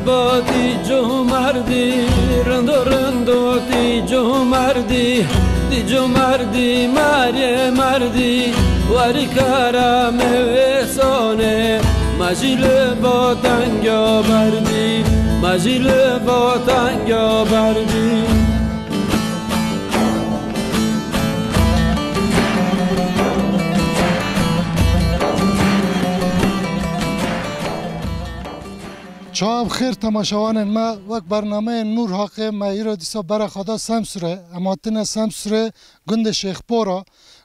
باتی جو مردی رندو رندو تی جو مردی دی جو مردی مردی واری کارم وسانه مجیل با تنگا بردی مجیل با تنگا بردی شب خیر تماشاوان ما وقت برنامه نور حق ما ایرا دیسا برا خدا سمسره اماتن سمسره گند شیخ پورا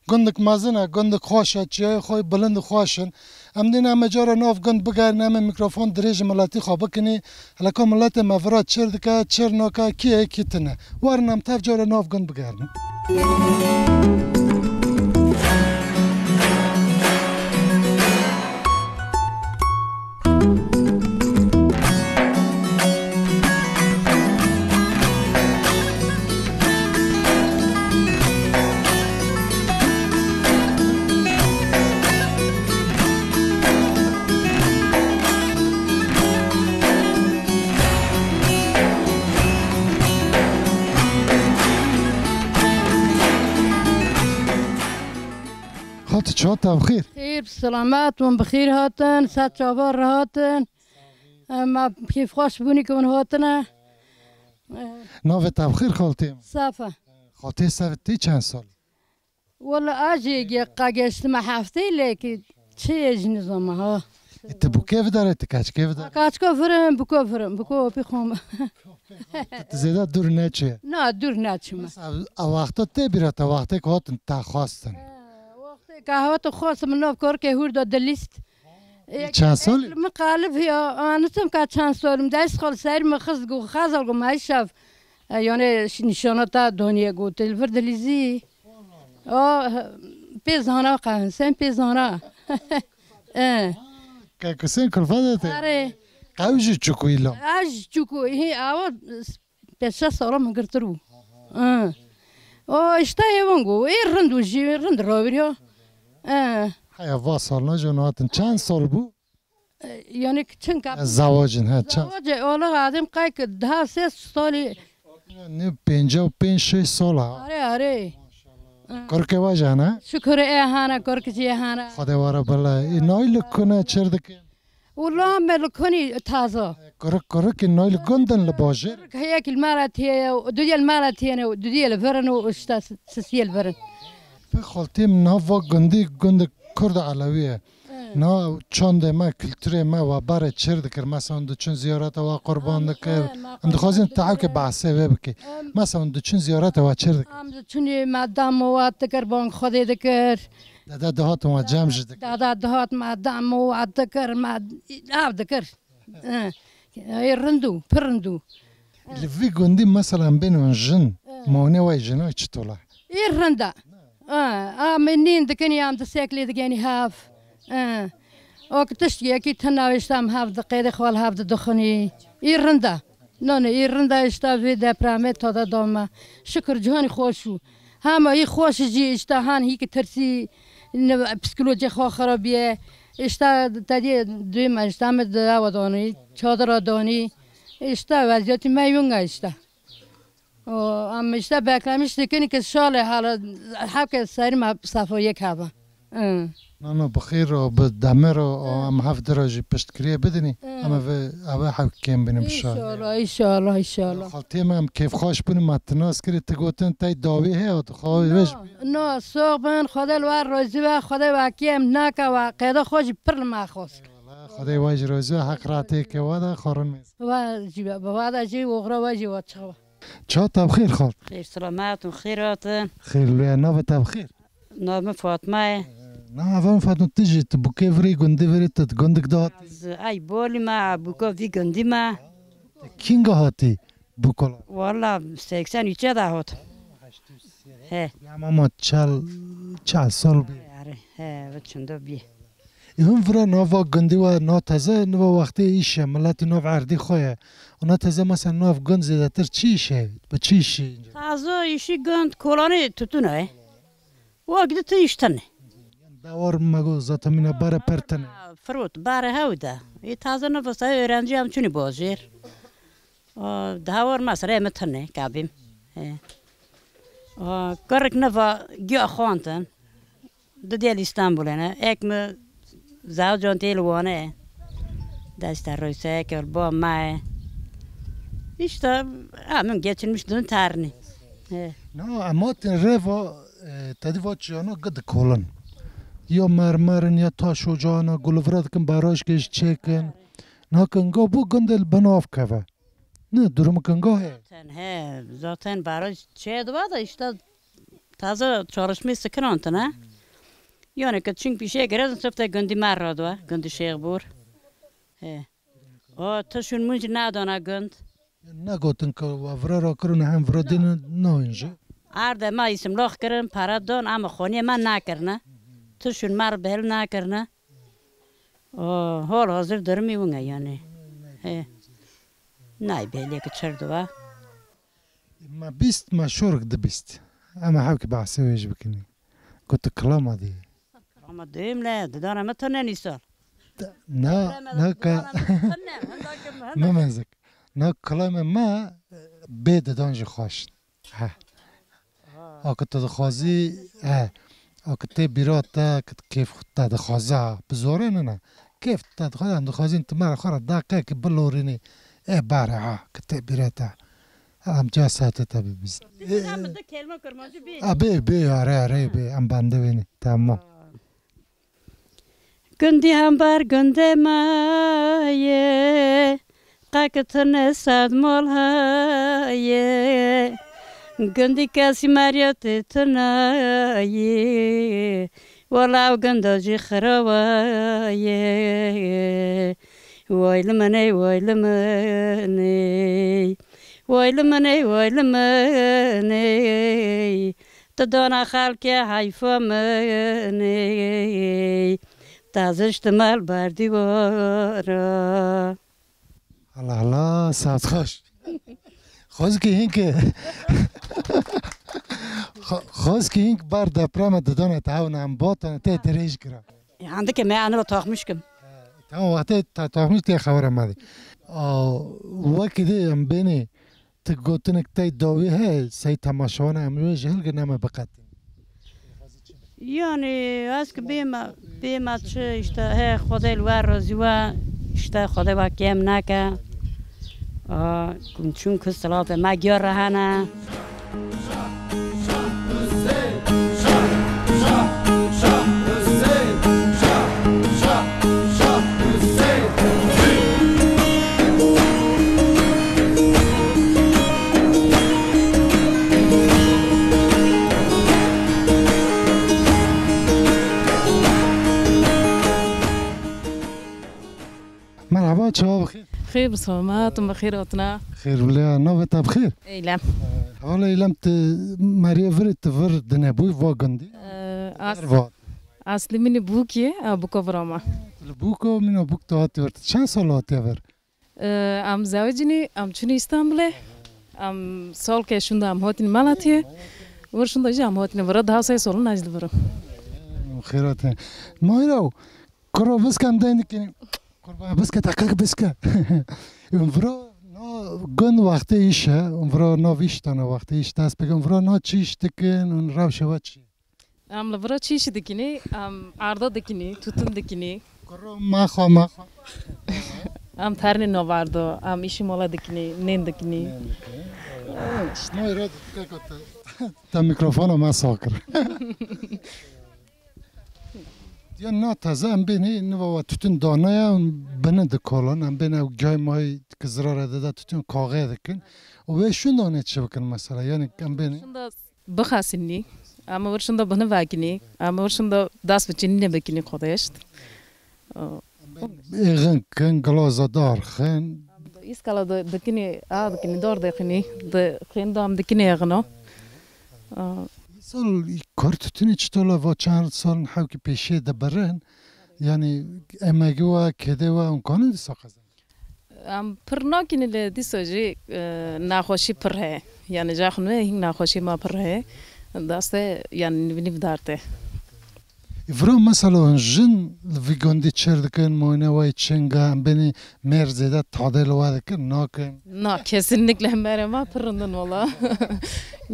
گندک مزنه گندک خوشه چیه خوی بلند خوشن امدین همه جارا ناف گند بگرن همه میکروفون دریج ملاتی خواه بکنی هلکا ملت مفراد چر دکه چر ناکه کیه کی تنه ورنم تف جارا ناف گند بگرن شات بخیر خیر سلامت و بخیر هاتن صد چابار هاتن ما کیف خوش بونی کن هاتن ناوه تبخیر خالتیم صافه خالتی سفتی چند سال والله اجی قاگشت ما هفته لیکی چه اج نظام ها ات بو کیف داره ات کاچ کیف داره کاچ کفرم بکو پیخوم زیاده دور نچه نه دور نچم وقتا تی بیره تا وقتی که هاتن تا خواستن قهوه تو خاص من ناف کار که هور داد لیست چند سال مقالب یا آنتم که چند سالم دست خال سر مخز گو خازل گو مایشاف یعنی نشانات دنیا گو تلفر دلیزی پیزانا قهن سن پیزانا که کسین کلفاده آره قوی چکوی لام چکوی هی آوا 5-6 سال من گرترو اشتا یونگو رندو جی رند راویریا هیا واصل نجوناتن چند سال بو یعنی چند کار زواجن ها چند زواج اولا آدم قای که 10 سالی نه 55-6 سال آره کار که واجه نه شکر ایهانا کار که ایهانا خدا واره بله نایل کنه چردکه والله ملکنی تازه کار که نایل گندن لباجه هيك المالت هي ودي المالت هنا ودي الفرن واشتا سسي الفرن خالتیم ناوا گند کرد علویه نا چند ما کلتور ما و بار چرد کر مثلا دو چون زیارت و قربان دکر اند خواستیم تعاق بحثه بکی مثلا دو چون زیارت و چرد ام چونی مادام و دکر بان خودی دکر دادا دهات ما جمع جد دادا دهات مادام و دکر ما آب دکر رندو پرندو لفی گندی مثلا بین جن مونه و جنای چطوره رندا منين دكني عم تساكلي دكاني هاف وقتشتي اكيد تناوشتام هاف دقيقة خوال هاف دخني يرندا نون يرندا اشتا في دا برامت تا دوما شكر جهاني خوشو هما هي خوش جي اشتهان هيك ترسي بسكولوجي خو خرابيه اشتا تدي دوی ما اشتا مد دوني چادر دوني اشتا وضعیت ما یونگا اشتا ام اشتا بکلمش دکنی که شاله حالا حق سری ما صفا یک هوا نه بخیر و بدمر و ام هفت درجه پشت کریه بدنی اما و حق کم بینم ان شاء الله خالتي ما كيف خوش بني ما تناس كري تقولن تاي داوي هي وتخاوي وش نه صوبن خدا الوار روزی و خدا واقعیم نکه و قیدا خوش پر ما خوش خدا واجی روزی حق راتی که وادا خورن و جیب وادا جی وغرا واجی و چوا چا تبخیر خال خیر سلامت و خیرات خیر لویا نو تبخیر نام فاطمه نه فهم فاطمه تجي تبوكي فري گندی وری تت گندک دات ای بولی ما بوکا وی گندی ما کینگا هاتی بوکلا والله 83 ده هات یا ماما چال سال بی آره و چنده بی هم فرا نوا گندی و نا تازه نوا وقتی ایشه ملت نو عردی خواه اونا تازه مثلا نو گند زیاده تر چی شه به چی شه تازه ایشی گند کلانی توتونه واقعی تو ایشتنه داور مگو زاتمینا باره پرتنه فروت باره هوده ای تازه نفسه öğrenci هم چونی بازیر دهور مسره متنه کابیم کرک نوا گیا خوانتن ددیل استانبول نه اکم زوجان تیلوانه دست رویسه که با ما işte من geçirmiş dün tarni. No, ama reva tadi vaçyana gıd kolun. Ya mermerin ya taş ocağına gulvratkin baraj geç çekin. Nakınga bu gındel banaf kava. Ne durumu kınga he? Zaten baraj şey da işte taze çalışmayı sıkın ontana. Yani ki çünkü bir şey gerçekten softa gündi marra da gündi şey bur. O taşın münci nadana günd. Ne gotun ki vra kırın hem vra dinin ne önce? Arda ma isim loh kırın para don ama khoni ma nakırna. Taşın mar bel nakırna. O hol hazır durmuyor yani. Nay belli ki çırdı va. Ma bist ma şorg de bist. Ama havki bahse vej bikini. Kutu kalama diye. Ama düğümle dedana mı tanı nisal? Ne ka ما مزك نا كلام ما بيد دانج خوش ها اكت دخوازي ها اكت بيراتا كت كيف خطا دخوازا بزورين انا كيف تدخل عند خوازي انت ما خرا دقيق بلوريني ايه بارعه كت بيراتا ام جاسات تبي بس كلمه كرماجي بي ابي اري بي ام باندويني تمام gündi hambar günde maye kakatne sadmol haye gündi kasi mariyate tnaye walav gündoji kharawaye waylmane tadona khalke hayfamane تازه مال بردی وارا الله الله ساعت خوش خوش که این که خوش که این بار دپرام دادن تعاون هم باتن ته دریج کرد عندك ما انا بتاخمش كم تمام وقت تاخمش ته خبر مادی وقتی ام بینی تگوتنک تی داوی ه سی تماشان امروز جهل گنام بقت yani ask bima işte he خدای var razıva işte خدای vakiem naka چون که صلات ما گیر رهانه مرحبا شباب بخير خير بسلامات بخير أطنا خير ولا نوبة بخير اي لا والله لمت ماريا فرت تفر دنابوي فوغندي اصلي مني بوكي بوكو فراما البوكو من بوك تواتي ورت شان صلاتي افر ام زوجني ام تشني اسطنبول ام سول كشوندا ام هوتني مالاتي ورشوندا جام هوتني ورد هاسي سول نازل برو خيرات ما يراو كرو بس كم دينك بس كتاكك بس ك امفرا نا گن وقت ایشه امفرا نا ویشتانه وقت ایش دست بگم امفرا نا چیش دکن اون روشه و چی ام لورا چیش دکنی ام عرضه دکنی توتون دکنی کرو ما خوا ام ترنی نواردو ام ایشی مولا دکنی نین دکنی ما ایراد تا میکروفون ما ساکر یا نه تازه ام بینی نوا توتن دانه ام بنه دکالان ام بینه جای مای کزرار داده توتن کاغه دکن و وشون دانه چه بکن مثلا یعنی ام بینی بخاسینی اما ورشوندا بنا واگینی اما ورشوندا دست بچینی نبکنی خودشت ایگن کن گلاز دار خن ایسکالا دکنی دکنی دار دکنی خن دام دکنی اغنا سال کارتونی چطور و چند سال حاکی پیشه دبرن یعنی امگوا کده و امکانی ساخته ام پرناکینی ل دیسوجی ناخوشی پره یعنی جاخنه هی ناخوشی ما پره دسته یعنی نبی دارته فرام مثلا جن ویگندی چردکن مونه وای چنگا هم بینی مرزیده تعدیل وادکن ناکن. نه kesinlikle merema pırrından valla.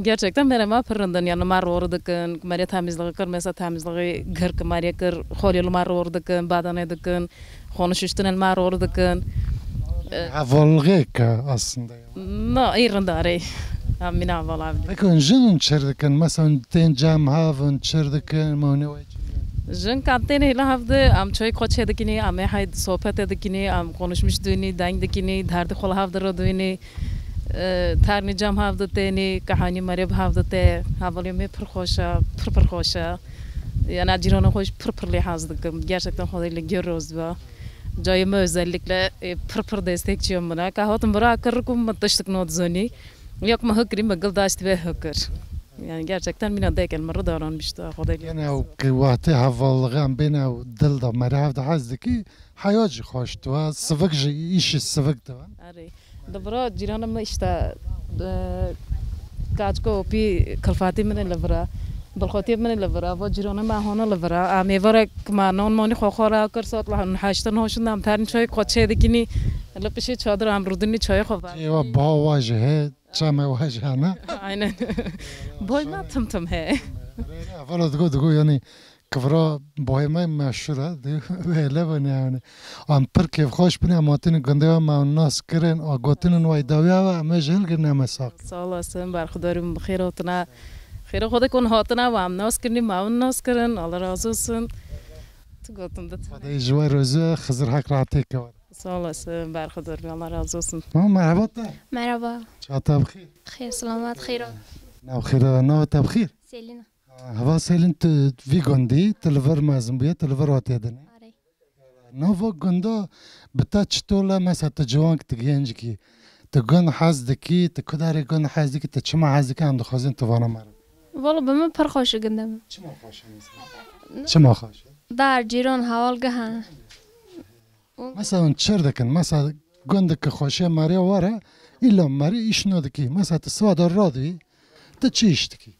Gerçekten merema pırrından yani mar oradakin, mariya temizliği kır mesela temizliği gır mariya kır, xolyol mar oradakin, badan edakin, konuş üstüne mar oradakin. Havalgı ki aslında. Ne irindari. Amina valla. Peki jin çerdekن مثلا تین جام هاون çerdekن مونه وای. Jın kantene hila havdı am çay koç edikini am hay sohbet edikini am konuşmuştuğunu dangdikini derdi kol havdıradığını tarni cam havdı teni kahani marib havdı te havalı me pır khoşa yani cirona hoş pırlı hazdıkım gerçekten hodayla görüyoruz bu cayımı özellikle pır destekçiyim buna kahatım bırakırım matıştık nodzoni yok mu hıkrim bagıldaşt ve hıkır. Yani gerçekten bina deyken marı davranmıştı hodayla. Yani o kıvati havalgı beni o dilda merhav da hazdaki hayacı hoştu ve sıvıkcı işi sıvıktı. Arey. Dabra ciranım işte kaçko pi kalfati mene lavra بالخوتي من اللفرا وجيرونا ما هون اللفرا عمي فرق ما نون ماني خوخورا كرسات لحن حاشتن هوشن نام تارين شوي قطشة دكيني اللي بشي شادر عم ردني شوي خبا ايوه با واجهه شام واجهنا عينن بوي ما تم هي فلو تقول يعني كفرا بوي ما مشهورة دي لبن يعني ام بركي خوش بني اماتين گندوا ما الناس كرن او گوتن وای داویا و مجهل گنا مساق سال سن بر خدارم بخیر وتنا خیر خود کن هاتنا و ام ناس کنی ما اون ناس کرن الله razı olsun تو گفتم ده هذا جوار روزه خزر حق راحتك سال سن بر خدارم الله razı olsun مرحبا مرحبا شاطر بخير خير سلامات خير نو خير نو تبخير سيلينا هوا سيلين في گندي تلفر مازم بيه تلفر واتيدن آره نوفو گندا بتا چطولا مثلا تجوانك تگنج کی تگن حزدکی تکداری گن حزدکی تچما حزدکی عند خازن توانا مر والله بما پرخوش گندم چما خوش چما خوش در جيران حوالگه هن مثلا چردکن مثلا گندک خوشه ماری واره ایلا ماری ایشنودکی مثلا تسواد رادی تچیشتکی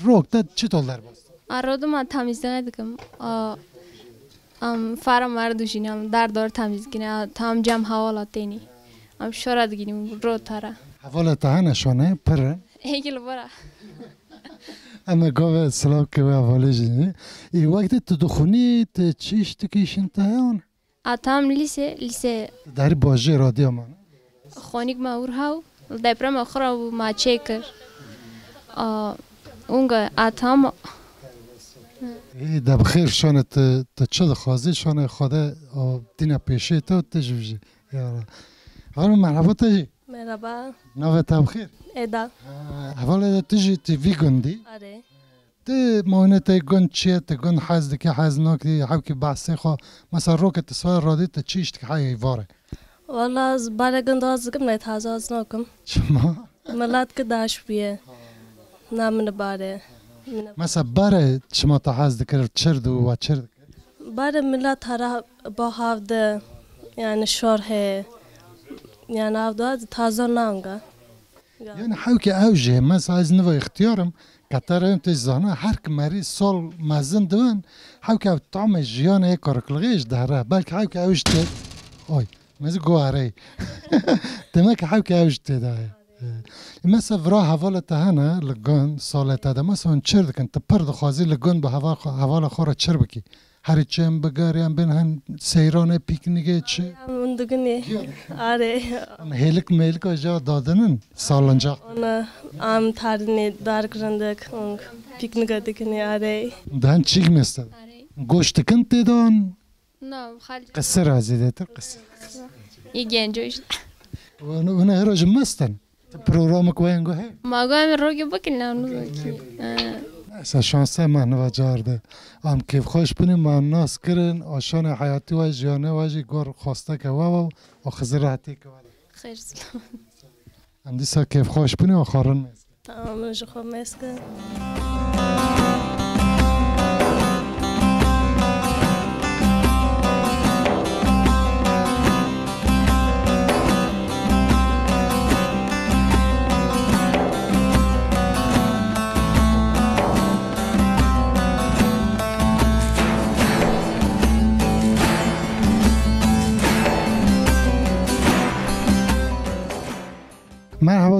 روک تا چطور در باست آرادم تمیزدن دکم فرا مردوشینم در دار تمیز کنه تام جمع حوالات تینی ام شورد گیریم رو تره حوالات هنه شونه پر هیکل برا اما گاوه سلام که به حواله جنی ای وقتی تو دخونی چیش تکیشن تایان اتام لیسه داری باجه رادیو من خونیک ما اور هاو دپرم اخرى ما چیکر اونگه اتام ای دب خیر شانه تا چه خوازی شانه خوده دینا پیشه تو تجویجی یارا حالا مرحبا تجی مرحبا نوه تب خیر ادا حوالا تجی تی وی گندی آره تی ماهنه تی گند چیه تی گند حزد که حزد ناکتی حب که بحثی خواه مثلا روکت سوال رادی تا چیشت که حیه واره والله از باره گند آزگم نه تازه از ناکم چما؟ ملات که داش بیه نامن باره مثلا باره چما تا حزد کرد چرد و چرد باره ملات هره با هفته یعنی شوره يعني هذا تازه نانجا يعني حاوكي اوجه مثلا از نو اختيارم كترم تزانا هر كمري سال مزن دوان حاوكي طعم جيان هيك كركلغيش دهره بلكي حاوكي اوجت اوي مزي جواري تماك حاوكي اوجت ده مثلا فرا حواله هنا لگان سالته ده مثلا چرد كنت برد خازي لگان به حواله خورا چربكي هر چیم بگاری هم بین هم سیران پیکنیگه چه؟ اون دگنی آره هیلک میلک اجا دادنن سالنجا اون ام تارنی دار کرندک اون پیکنیگه دگنی آره دهن چیگ میستد؟ گوشت کن تیدان؟ نه خالی قصر ازیده تر قصر ای گنجوش اون هراج مستن پروگرام کوینگو هی ما گویم روگی بکنن اونو اصلا شانسه من و جارده ام کیف خوش بینیم من ناس کرن آشان حیاتی و جیانه و جی گور خواسته که و خزر راحتی که خیر سلام ام دیسا کیف خوش بینیم و خارن میست تمام خوب میسکن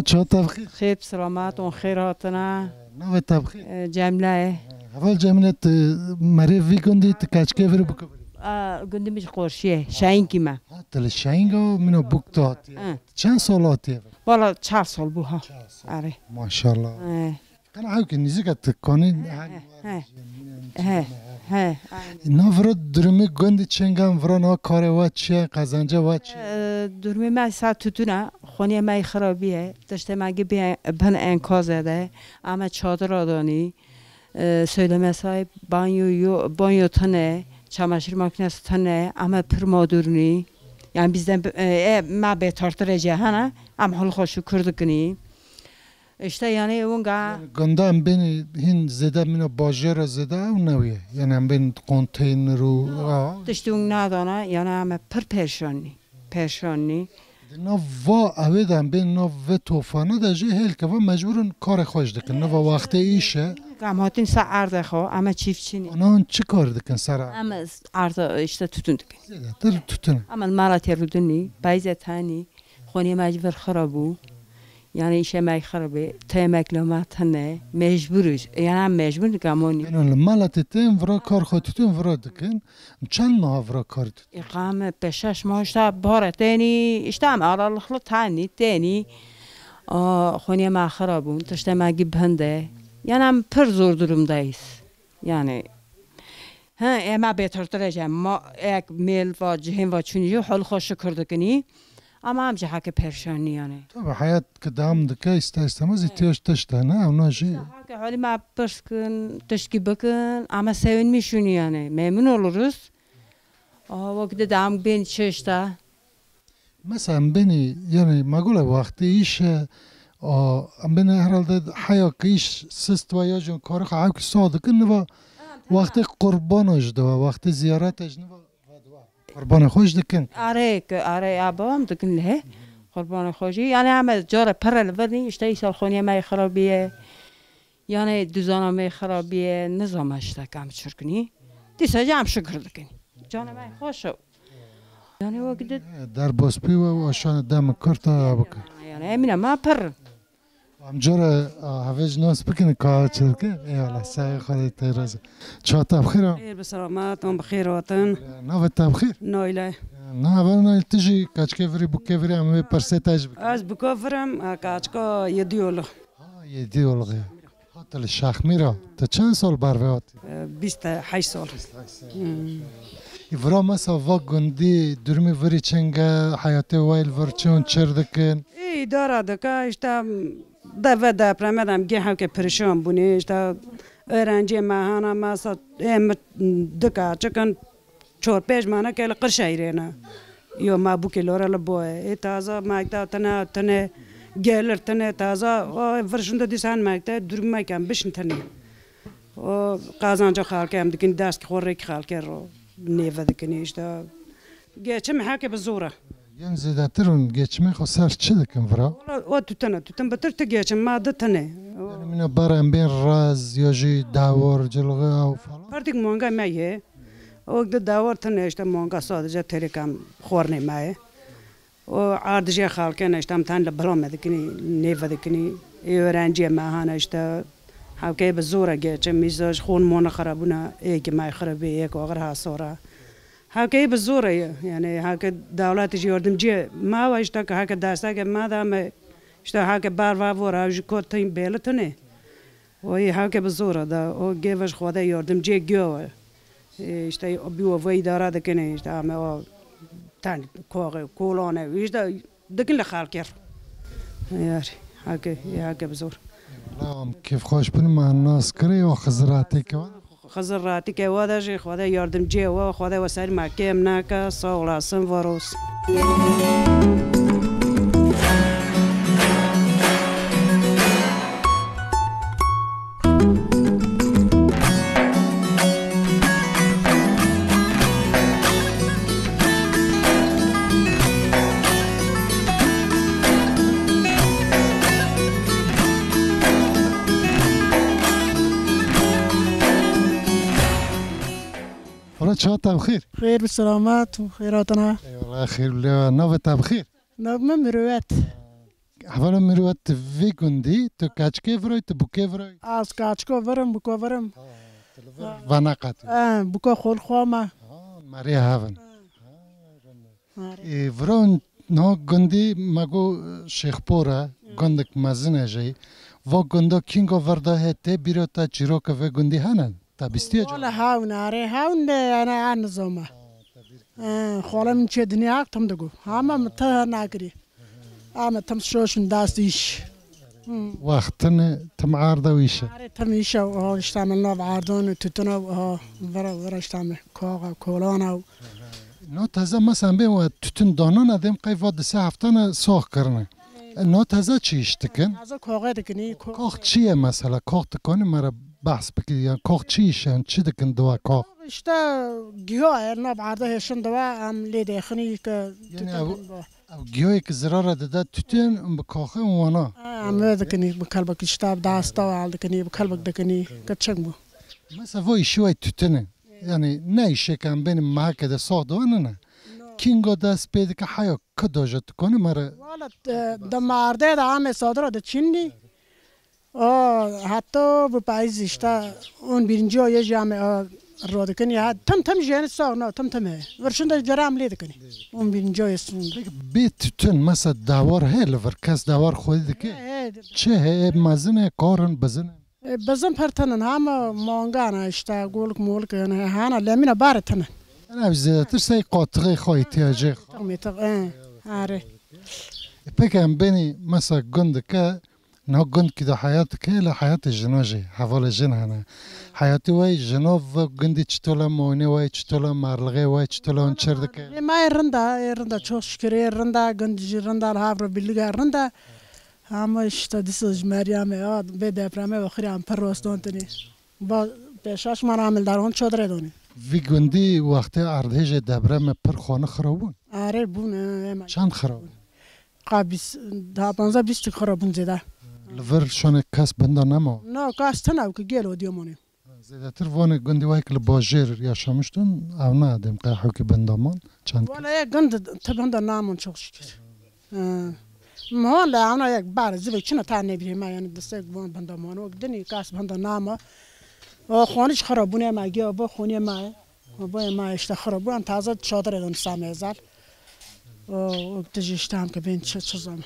فرات شات بخیر. خیر سلامت و خیراتنا. نوه تبخیر. جمله. اول جمله مری وی گندی تکچکه وری بکبری. گندی میش قرشیه شاینگی ما. تل شاینگا منو بکتاتی. چند سالاتی؟ والا 4 سال بوها. آره. ماشاءالله. کنه هاو که نیزگت کنی. نافراد درمی گندی چنگام ورنا کار وات چیه قزنجه وات چیه؟ درمی ما ساعت توتونه خونی ما خرابیه داشته مگه بن انکازه ده اما چادر آدانی söyleme sahip banyo tane çamaşır makinesi tane ama pır modurni yani bizden ma betartırıcı hana ama hal hoşu kurdukni işte yani onga gandam beni hin zede mina bajera zede o neviye yani ben konteyneru işte on nadana yani ama pır perşanni نه وا اویدم بین نه و توفانه داشته هل که و مجبورن کار خوش دکن نه و وقتی ایشه قاماتین سر عرضه خو اما چیفچی نی آنها چی کار دکن سر اما عرضه işte tütün دکن در tütün اما مالات رودنی بایزه تانی خونی مجبور خرابو yani işe mek خرابه تمکلمات نه مجبورش yani مجبور کامونی یعنی مالات تیم ورا کار خود tütün ورا دکن چند ماه ورا کار tütün İqame 5-6 ماه işte باره تانی işte aralıklı tani tani خونی ما خرابون تشته مگی بنده yani pır zor durumdayız yani ama betartıracağım ma ek mel ve cihin ve çünkü hal hoş kurdukni ama amca hakkı perşanlı yani. Tabii hayat kadam dike istemez ihtiyaç taşta ne ona şey. Hakkı hali ma pıskın teşki bakın ama sevinmişsin yani memnun oluruz. Vakti dam ben çeşta. Mesela beni yani magule vakti işe beni herhalde hayat iş sist ve yacın karı hayat sadıkın ve vakti kurban ojdu ve vakti ziyaret ejni قربان خوش دکن آره آبام دکن له قربان خوشی یعنی همه جاره پرل ورنی اشتای سال خونی مای خرابیه یعنی دوزانه مای خرابیه نظام اشتا کم چرکنی دیسا جام شکر دکن جانه مای خوشو یعنی وقت در باسپی و آشان دم کرتا بک یعنی امینه ما پر ام جاره هفج ناس بکنه کار چرکه ایاله سعی خودت تیراز چهات بخیر خیر بسلامت و بخیر وطن نوت بخیر نایله نه اول نه تیجی کچکه وری بکه همه پرسه تاج بک از بکوفرم کچکا یدیولو یدیولو هاتل شخ میرا تا چند سال بروات 28 سال ورا مثلا واگندی درمی وری چنگه حیاتی وایل ورچون چردکن ای داره دکه işte دو depremedem gehen که پریشان بونی işte öğrenci mahana masa em dika çıkın 4-5 mana که قرشایرنا یو ما بوکی لورا لبوه تازه ماکتا تنه gelir tane taze ورشنده دیسان ماکتا درم ماکم بشن تنه قازانجا خالکم دکن دست خوری خالک رو نیفه دکنی işte geçim hake bezura yani zedatırın geçme خسر چه دکن ورا o tüten beter te geçim madde tane yani mine barem ben raz ya ji davar cilge او falan artık monga meye o da davar tane işte monga sadece terekam khorne meye o ardıca halken işte tam tane bulamadikini nevadikini öğrenci mahana işte hake bezura geçim mizaj khon mona kharabuna ki may kharabi ek agar hasora هاكي بالزورة يعني هاك دولات يردم جي ما واشتاك هاك داستاك ما دام اشتا هاك باروا ورا جكوت تين بيلتني وهي هاك بالزورة دا او جيفش خدا يردم جي جو اشتا بيو في دارا دكني اشتا ما تاني كولونه اشتا دكن لخالكير ياري هاك بالزور لا كيف خوش بنما الناس كري وخزراتي كمان خزراتی که واداش خدا یاردمچی و خدا وسایل مکیم نکه سوالاسم وروس چهات بخیر خیر بسلامت و خیراتنا والله خیر ولی نوت بخیر نوم مروت حوالا میروت وی گندی تو کچکه ورای تو بوکه ورای از کچکو ورم بکو ورم و نقط بکو خول خوامه مری هاون وران نا گندی مگو شیخ پورا گندک مزنه جی و گندا کینگو ورده هته بیرو تا چیروک و گندی هنن تا بیستیه جا ولا هاون آره هاون ده انا عن زومه خالم چه دنیا تم دگو همه مته نگری اما تم شوشن داستیش وقتن تم عارضه ویشه آره تم ایشه و اشتعمل ناب عردون و تتنا و ورا اشتعمل کاغا کولانا و نو تازه مثلا بیم و تتن دانان ادم قیفات سه هفتانه ساخ کرنه نو تازه چی اشتکن؟ تازه کاغا دکنی کاغ چیه مثلا کاغ تکنی مرا بحث بکی یعنی کاغ چیشن چی دکن دوا کاغ؟ اشتا گیاه ناب عرضه هشن دوا هم لیده خنی که یعنی او گیاهی که زراره داده تتن بکاخه وانا هم دکنی بکلبک اشتاب داستا و عال دکنی بکلبک دکنی کچنگ بو مثلا وای شوی تتنه یعنی نه ایشه کم بین محکه ده ساخ دوانه نه کینگو دست پیده که حیا کداجه تکنه مره والا ده مرده ده همه صادره ده چینی حتی بپایز اشتا اون برینجی یه جامعه رو دکنی تم تم جهن ساخ نه تم تمه ورشون ده جرام لی دکنی اون برینجی استون بیت تتن مثلا دوار هل ور کس دوار خودی دکه چه مزنه کارن بزنه بزن پرتنن همه مانگانه اشتا گولک مولک هانا لامینه بارتنن انا زیادتر سی قاطقه خواهی تیاجه میتق آره بگم بینی مثلا گند که نه گند که در حیات که ل حیات جناجی حوال جن هنه حیاتی وای جناب و گندی چطولا مونه وای چطولا مرلغه وای چطولا اون چرده که ما رنده چوش شکری رنده گندی رنده الهابر بیلیگه رنده همه اشتا دیسوز مریامه به دپرامه و خیلی هم پر راستانتنی با پیشاش من عامل دارون چادره دونی وی گندی وقتی اردهج دبرم پر خانه خرابون آره بون چند خرابون قابیس ده 15-20 خرابون زده لور شونه کس بنده نما نه کاس تناو که گلو دیومونی زیادتر وانه گندی وای که باجر یا شامشتون او نه دم قیحو که بندامان چند والا یک گند تبنده نامون چوک شکر مهان لا یک بار زیبایی چنه تا نبیره ما یعنی دسته وان بندامان و دنی کاس بنده نامه خانش خرابونه ما گیا با خونی ما با ما اشته خرابون تازه چادر دون سامه زد و تجیشتم که بین چه چیزام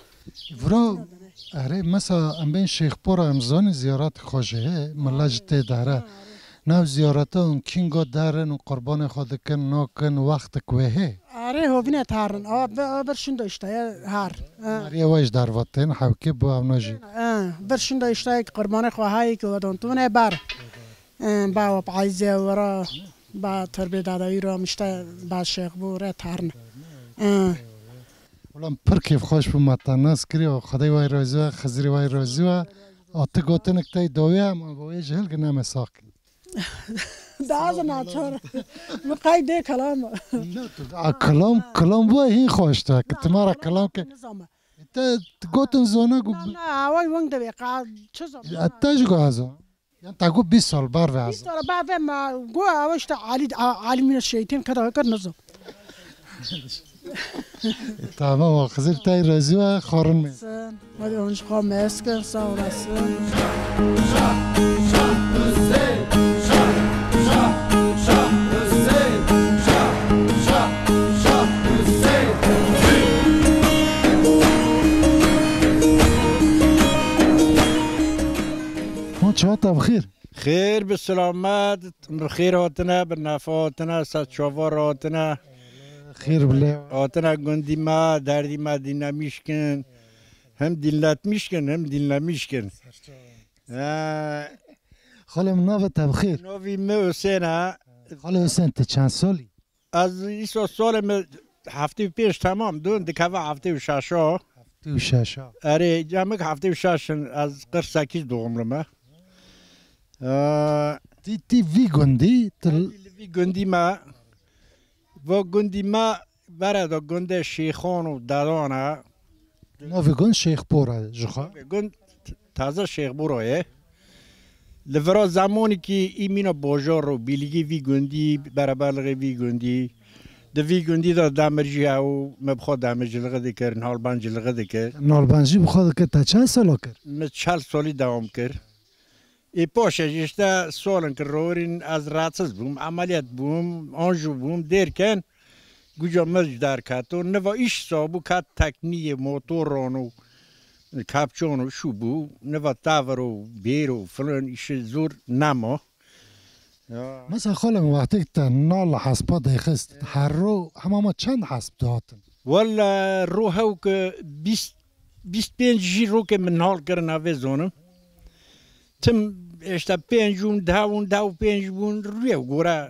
ورا اره مثلا ام بین شیخ پورا امزان زیارت خوشه ملاجت داره نه زیارت اون کینگو دارن و قربان خود کن ناکن وقت کوه آره هوینه تارن برشون داشته هر مریا وایش در وطن حوکی با امناجی برشون داشته قربان خواهی که ودون تو نه بر با پایزه ورا با تربیت دادایی رو مشته با شیخ بوره تارن ولام پر کیف خوش به متناس کری و خدای وای رازی و خزری وای رازی و آته گوتن اکتای دوی هم با وی جهل که نمی ساکی داز ناچار مقای ده کلام کلام بای هین خوش تا که تمارا کلام که تا گوتن زونه گو نه اوای ونگ دوی قاد چیزا اتاش گو هزا یعنی تا گو 20 سال بار و 20 سال بعد ما گو اوش تا علی من الشیطان کدا کر نزو تمام خزر تای رازی و خارن می ولی اونش خواه مسکن ساورسن ما چهات بخیر خیر به سلامت بخیر آتنه به نفع آتنه ست شوار آتنه خیر بله آتنه گندی ما دردی ما دینه میشکن هم دینلت میشکن هم دینله میشکن خالم نوه تبخیر نوی می حسینه خاله حسین تی چند سالی؟ از ایسا سال هفته پیش تمام دون دکوه هفته و ششا هفته و ششا اره جمعه هفته و ششن از قرساکیز دومرمه تی وی گندی؟ وی گندی ما و گندی ما برای دا گنده شیخان و دادانه نوی گند شیخ پوره جخوا؟ گند تازه شیخ پوره لورا زمانی که ایمینا باجار رو بیلیگی وی گندی برابرلغی وی گندی دوی گندی دا دامرجی او مبخواد دامرجی لغدی کرد نالبانجی لغدی کرد نالبانجی بخواد که تا چند سالا کرد؟ من 40 سالی دوام کرد ای پاشش اشتا سالن که روورین از راتسز بوم عملیات بوم آنجو بوم دیر کن گوجا مجدار کتو نوا ایش سابو کت تکنی موتور رانو کپچونو شو بو نوا تاورو بیرو فلان ایش زور نما مثلا خالم وقتی که تا نال حسبا دیخست هر رو همه چند حسب داتن؟ والا رو هاو که 25 جی رو که من نال کرن اوه زونم تم اشتا 5 جون داو 5 بون رویو گورا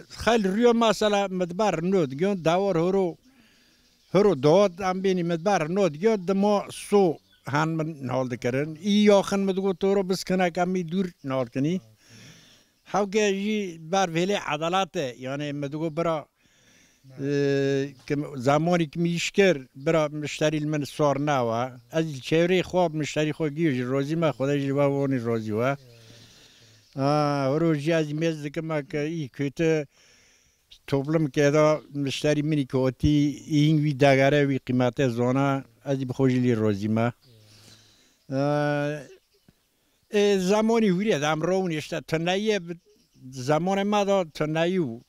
خیلی رویو مثلا مدبر نود گیون داور هرو داد ام بینی مدبر نود گیون دما سو هن من نال دکرن ای یاخن مدگو تو رو بس کنه کمی دور نال کنی هاو که جی بر ویلی عدالته یعنی مدگو برا زمانی که میشکر برا مشتری من سوار نوا از چهره خواب مشتری خود گیوش روزی ما خدا جلوه وانی روزی و روزی از میز دکم که ای کهت توبلم که دا مشتری منی که اوتی این وی دگره وی قیمت زانه از بخوشی روزی ما زمانی ویره دم رونی اشتا تنهیه زمان ما دا تنهیو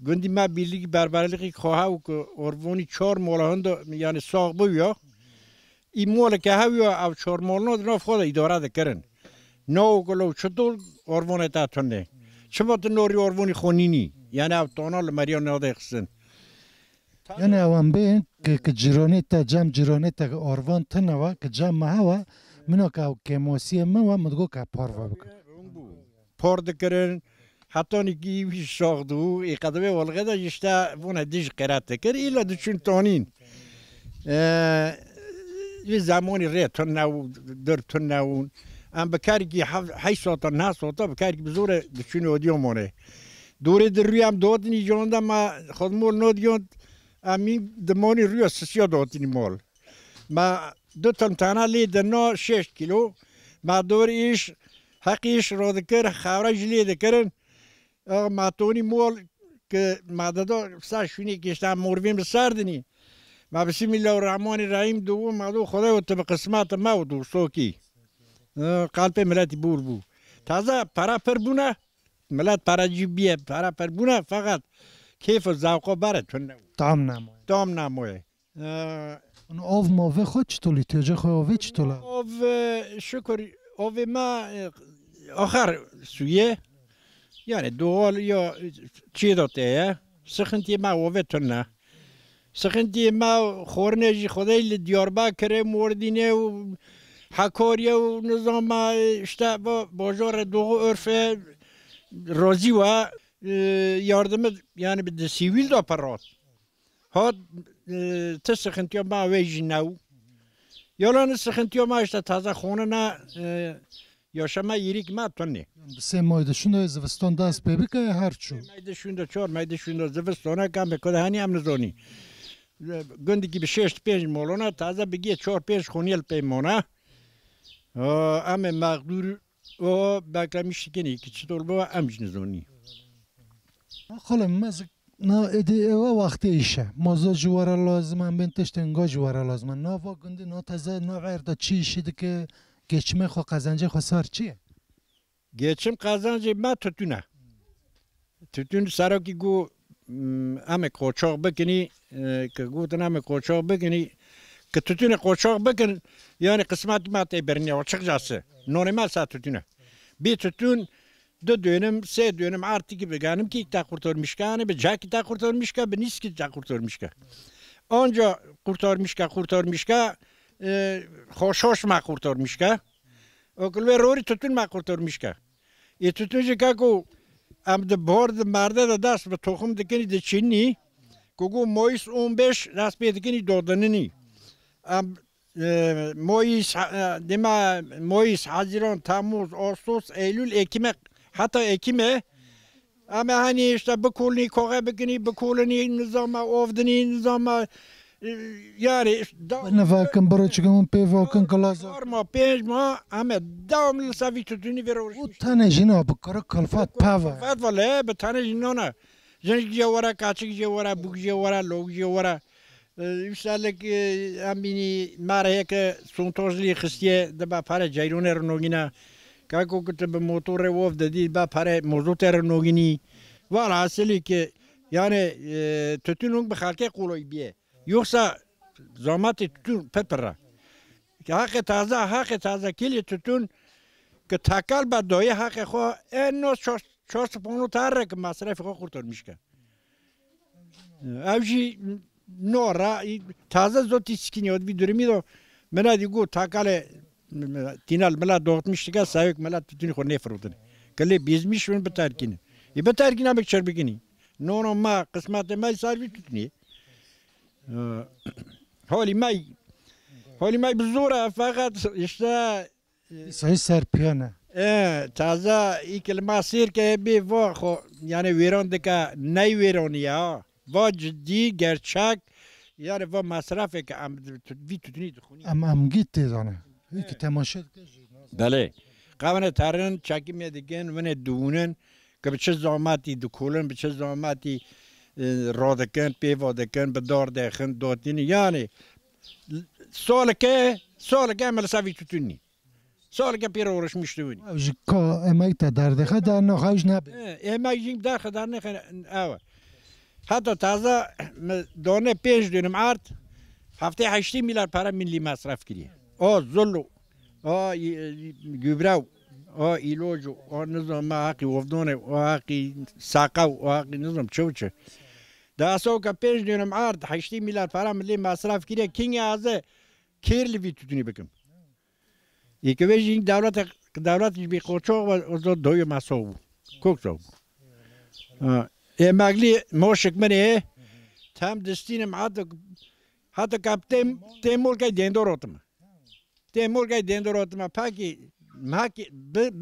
گندی ما بیلیگی بربرلیگی خواه که اروانی 4 مال هند یعنی ساق بویا این مال که هویا او 4 مال نود ناف خود اداره دکرن نو کلو چطور اروانی تاتنه چما تنوری اروانی خونینی یعنی او تانال مریان ناده خسن یعنی اوان بین که جیرانی تا جام جیرانی تا اروان تنوا که جام ماهوا منو که او کموسی ما مدگو که پاروا بکن پار دکرن حتی نیکی شاخدو ای قدمه ولغه دا جشتا وونه دیج قرات دکر ایلا دچون تانین یه زمانی ره تن نو در تن نون ام بکاری که 8 ساعت 9 ساعت بکاری که بزوره دچون اودیو مونه دوره در روی هم دادنی جانده ما خود مول نادیوند امین دمانی روی سسیا دادنی مال ما 2 تن تنها لیده نا 6 کیلو ما دور ایش حقیش را دکر خورج لیده کرن ماتونی مول که مادادا ساشونی کشتم مورویم بسردنی ما بسم الله الرحمن الرحیم دو مادو خدا و تب قسمت ما و دو سوکی قلب ملتی بول بو تازه پرا پر بونه ملت پرا جیبیه پرا پر بونه فقط کیف و ذوقا بره تون دام نموه اون آو ماوه خود چطوری توجه خود آوه چطوره؟ آو شکر آوه ما آخر سویه یعنی دوال یا چی داته سخنتی ما آوه تونه سخنتی ما خورنجی خدای دیاربکر موردینه و حکاریه و نظام اشته باجار دو عرف رازی و یاردم یعنی به سیویل دا پرات ها تسخنتی ما ویجی نو یالان سخنتی ما اشته تازه خونه نه یا شما یریک ما تونه سه مایدشون دا زوستان دست ببی که هر چو مایدشون دا 4 مایدشون دا زوستانه کم بکده هنی هم نزانی گندی که به 6-5 مولانه تازه بگیه 4-5 خونیل پیمانه امه مقدور و بکرمیشتی کنی که چطور با امش نزانی خالم مزک نا ایدی او وقتی ایشه موضوع جواره لازم هم بینتشت انگا جواره لازم نا وا گندی نا تازه نا غیر دا چی ایشیده که گچمه خو قزنجه خو سار چیه؟ گچم قزنجه ما تتونه تتون سراکی گو امه قوچاق بکنی که گوتن امه قوچاق بکنی که تتونه قوچاق بکن یعنی قسمت ما تی برنی و چق جاسه نونه ما سا تتونه بی تتون 2 dönüm 3 dönüm artı gibi beganım ki ta kurtarmışkanı be jaki ta kurtarmışka be niski ta kurtarmışka onca kurtarmışka hoş ma kurtarmışka okul ve rori tutun ma kurtarmışka tutunca kako am de bord marda da das be tohum dikeni de çinni kogu Mayıs 15 rasmi dikeni dodanını am Mayıs dema Mayıs Haziran Temmuz Ağustos Eylül Ekim'e hatta Ekim'e ama hani işte bekulni koğa bekulni nizama ovdini nizama yani ne vakın bara çıkamın pe vakın kalaza forma pejma ama devamlı savi tutuni veriyor. Bu tane jina bu kara kalfat pava. Kalfat valla be tane jinona جنگ جوارا کاچک جوارا بوک جوارا لوگ جوارا یوسالک امینی ماره که سونتوزلی خستیه دبا پاره جایرونه رنوگینا کاکو کتب موتور وف دادی با پاره موزوت رنوگینی والا اصلی که یعنی تتونگ به خالق قولوی بیه یوکسا زامات تتون پپره که حق تازه کلی تتون که تاکال با دوی حق خو اینو 4 تاره که مصرف خو خورتون میشه اوجی نورا تازه زوتی سکینیود بی درمیدو ملا دیگو تاکال تینال ملا دوت میشه سایک ملا تتونی خو نفرودن کلی بیزمیش من بترکینه ی بترکینا بکشر بگینی نونو ما قسمت مای سالوی تتونی حالی مای بزوره فقط اشتا سای سرپیانه تازه ای کلمه سیر که بی وا خو یعنی ویران دکا نی ویرانی ها وا جدی گرچک یعنی وا مصرفه که وی تتونی دخونی ام گیت تیزانه ای که تماشا بله قوانه ترن چاکی میدگن ونه دونن که به چه زامتی دکولن به چه زامتی رادکن پیوادکن به دار دخن دادین یعنی سال که عمل سوی تتونی سال که پیر ورش میشتونی اوجی که امای تا درده در نخواهش نبید امای جیم در نخواهش اوه حتی تازه دانه 5 دونم عرض هفته 8 میلیارد پاره ملی مصرف کریه زلو گبراو ایلوجو نظام حقی وفدونه حقی ساقو حقی نظام چوچه دا سو که 5 دونم عرض 8 میلیارد پاره ملی مصرف کریه کینگ ازه کیرلی وی تتونی بکم یکی ویژه این دولت بی قوچاق و دوی مساو کوک ساو مگلی موشک منه تام دستینم حتی که تیمور که دیندوراتم پاکی ماکی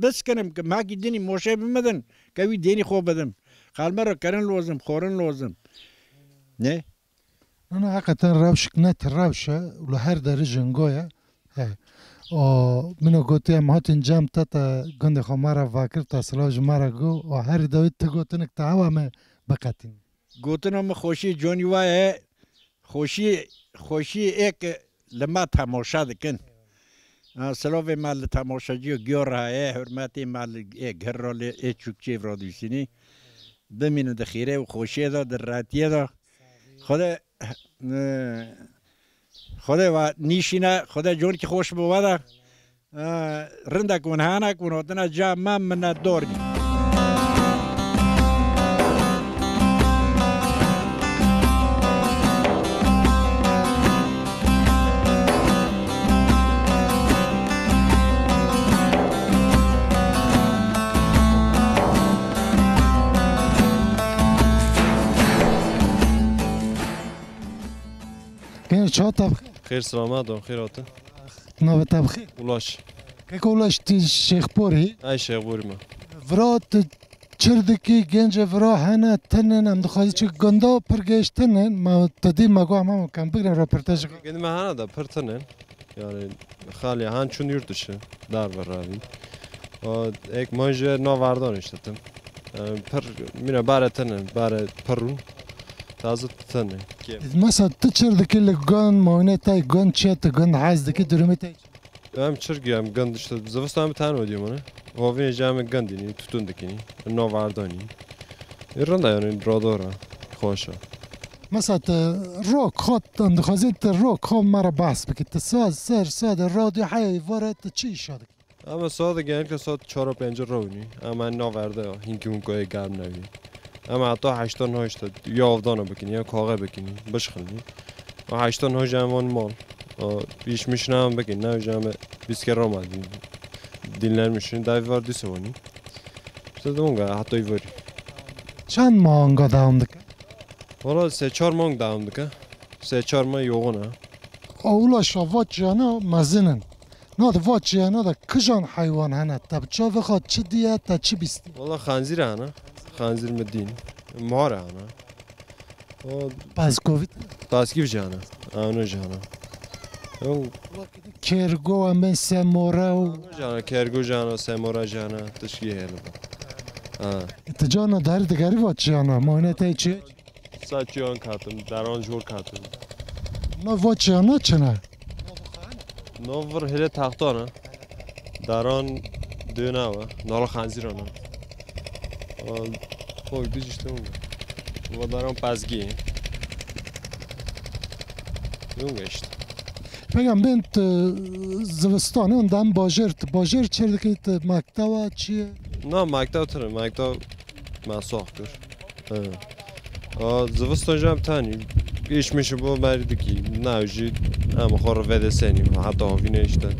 بس کنم که ماکی دینی موشه بمدن که وی دینی خوب بدم خالمه را کرن لازم خورن لازم نه انا حقیقتا روشک نت روشه ولو هر درجه نگویه منو گوتی هم هاتین جام تا گنده خو مرا واکر تا سلاج مرا گو و هر دوید تا گوتنک تا هوا me بقتین گوتنم خوشی جونی وای خوشی ایک لما تماشا دکن سلاوی مال تماشاجی گیور های حرمتی مال گهر رال چوکچی ورادیسینی بمینه دخیره و خوشی دا در راتیه دا خدا و نیشینه خدا جون که خوش بوده رنده کن هانه کن و جا من دورنی چه تبخیر؟ خیر سلامت و خیراتن نوه تبخیر؟ اولاش که اولاش تی شیخ پوری؟ ای شیخ پوری ما ورات چردکی گنج ورا هنه تنن هم دخواهی چه گنده پرگیش تنن ما تدی مگو همه کم بگرم رپرتاج گنده ما هنه دا پر تنن یعنی خالی هن چون یورتشه در براوی و ایک مانجه ناوردانش تتم پر میره باره تنن باره پرون تازه تنه مثلا تو چردکی لگان ماونه تای گان چه تا گان عايز دکی درمی تای هم چرگی هم گندش تا زوستان هم تنها دیو منه هاوین جامع گندینی توتون دکنی ناوردانی ایرانده یعنی راداره خوشه مثلا روک خود اندخوازی تا روک خود مرا بحث بکی تا ساد رادیو حیوی وارد چی شده اما ساده گیرن که ساعت 4 و 5 رونی اما ناورده هینکی اون که گرم نوی اما حتی 8 یا آفدانه بکنی یا کاغه بکنی بشخلنی و 8 جمعان مال بیش میشنم بکن نه جمع 20 کرم آمدیم دیلنر میشین دایوار دیسوانی شده اونگه حتی ایواری چند ماه انگا دوام دکه؟ والا 3-4 ماه دوام دکه 3-4 ماه یوغونه اولا شاوات جانا مزنن نه ده وات جانا ده کجان حیوان هنه تا بچه بخواد چه دیه تا چه بیستی؟ والا خنزیر هنه خنزیر مدین ماره هنه پاسکوویت؟ پاسکیف جانه آنو جانه کرگو هم سموره و جانه کرگو جانه سموره جانه تشکیه هیله با تجانا در دیگری با چیانا ماینه تای چی؟ سچیان کاتم دران جور کاتم نه با چیانا چنه؟ نوور هله تختانه دران دونه و نال خنزیرانه اوه بیشتر و دران پزگی یونگشت بگم بنت زوستانه اون دم باجر چرده که مکتب چیه؟ نه مکتب تره مکتب من ساختر زوستان جام تانی ایش میشه با مردی که نوجی هم خور وده سنیم حتی آوینه اشتن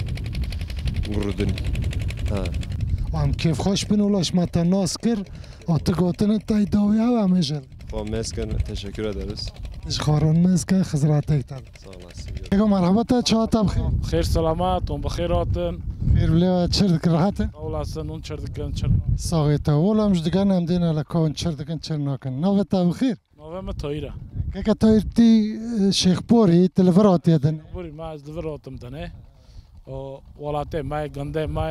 گرودنی هم کیف خوش بینولاش متا ناس کر آتا گوتنه تای داوی ها همه جل مسکن تشکر درست خارون مسکن خزرات ایتر بگو مرحبا تا چه تا بخیر خیر سلامت اون بخیراتن خیر بله چرد که راحته اولاسن اون چرد کن چرد ساقیتا اولام جدگان هم دینه لکون چرد کن چرد نکن نوه تا بخیر نوه ما تایره که تایر تی شیخ پوری تلفراتی دن پوری ما از دلفراتم دنه ولاته ما گنده ما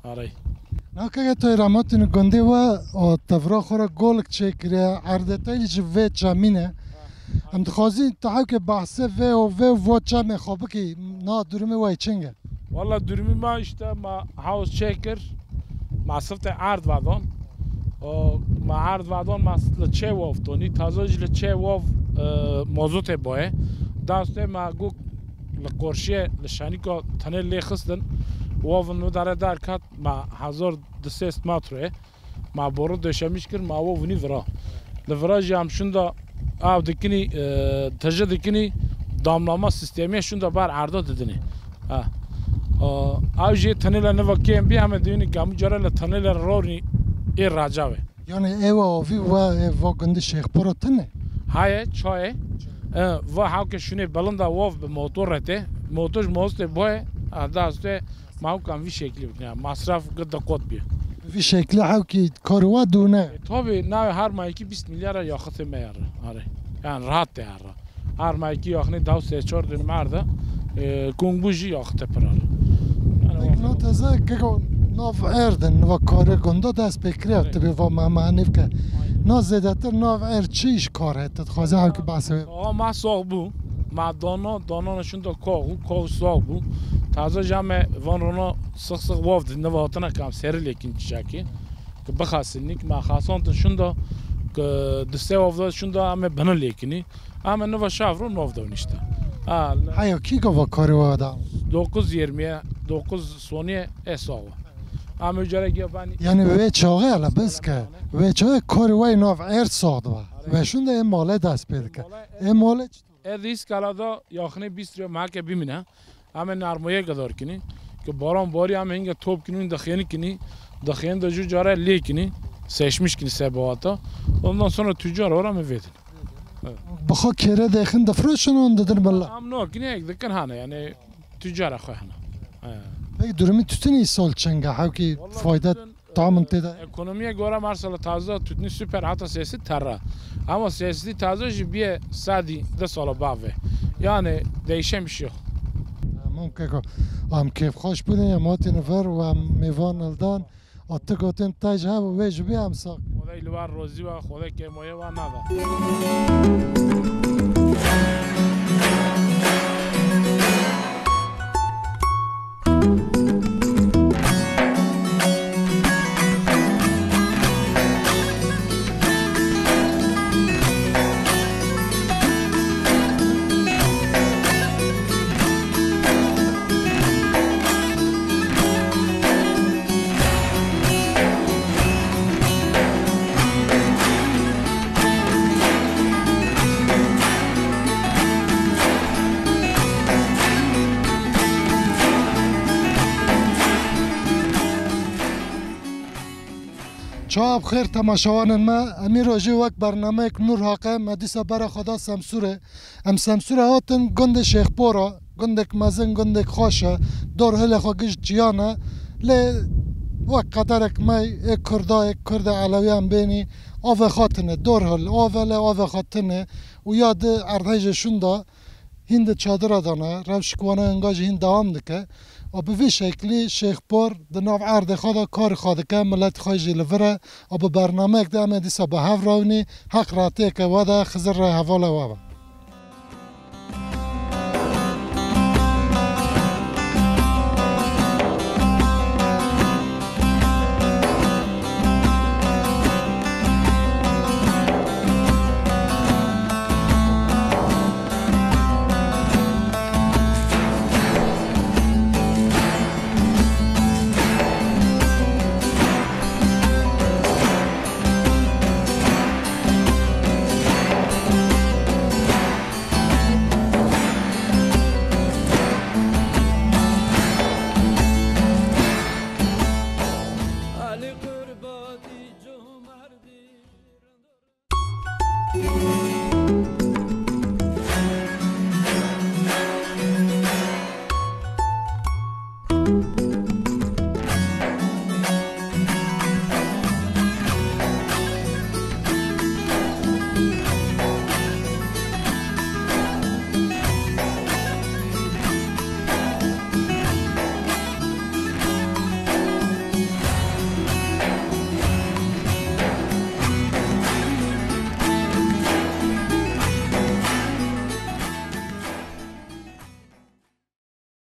آره نه که تایر اماتین گنده و تفرا خورا گولک چکره عرضه تایلی جوه جامینه هم دخوازی تا که بحثه و چه خوابه که نه درمی وای چنگه والله درمی ما işte ما هاوس چکر ما صفت عرض وادان ما عرض وادان ما لچه واف تونی تازه لچه واف موضوع باه داسته ما گو لقرشی لشانی که تنه لیخستن واف نو در کات ما 1200 متره ما برو دشمیش کر ما واف نی ورا لورا جام شوندا آب دکنی تجربه دکنی دامنامه سیستمی شوندا بر عرضه دادنی آوجی تنیل نوکیم بی همه دیونی کامو جرال تنیل رونی ای راجعه یعنی ایوا آوی و گنده شیخ پورا تنه های چای و هاوک شونه بلندا واف به موتور رته موتورش موست باه داسته ماو کام وی شکلی بکنه مصرف قد قط بیه وی شکلی هاوکی کاروا دونه طبعا نه هر مایکی 20 میلیارد یا خط میاره آره یعنی راحت هر هر مایکی آخنی 2-3-4 دن مرده کنگوجی یا خط پرار نه تازه که ناف اردن و کار گنده دست بکریه تبی و معنیف که نه زیادتر ناف ارد چیش کار هست خوازه هاوکی بحثه ما ساق بو ما دانا نشون دا کاغو ساق بو تازه جمع وان رونا سخ وافد نواتنا کام سری لیکن چاکی که بخاسنی که ما خاصان شون دا که دسته وافد شون دا همه بنا لیکنی همه نو شاف رو نوافد ونیشته هیا کی گفت کاری وادا 9 سونی اساوا همه جره گیبانی یعنی وی چاقه الا بس که وی چاقه کاری وای ناف ارد ساخت و شون دا این ماله دست پیدا که این ماله ریس کلادا یاخنه 20 رو ما که بیمینه همه نرمایه گذار کنی که باران باری همه اینگه توپ کنی دخیانی کنی دخیان دو جاره لی کنی seçmiş ki sebahata. Ondan sonra tüccar var ama vedin. بخوا کره دخن دفروشن اون دادن بلا. Am no ki ne dikkan hana yani tüccar akho hana. Peki durumu tütün sol çenge havki fayda tamam teda. Ekonomiye göre mesela taze tütün süper hatta sesi terra. Ama sesi taze bir sadi de sala bave. Yani değişen bir şey yok. ممكن ام كيف خوش بودن يا ماتي نفر و ميوان الدان اتقوتن تاجها و ويج بي ام ساق خدای لوار روزی و خدای که مایه و ندا شاب خیر تماشاوان ما امیر راجی وقت برنامه نور حقه مدیسا برا خدا سمسوره ام سمسوره هاتن گند شیخ پورا گندک مزن گندک خوشه دور هل خوگش جیانه لی وقت قدرک ما یک کرده علوی هم بینی آوه خاتنه دور هل آوه خاتنه و یاد اردهیج شونده هند چادر دانه روشکوانه انگاج هند دوام دکه و به وی شکلی شیخ پور د ناو عرض خدا کار خود که ملت خواهی لوره و به برنامه که دامه دیسا به هف راونی حق راتی که واده خزر حواله وابا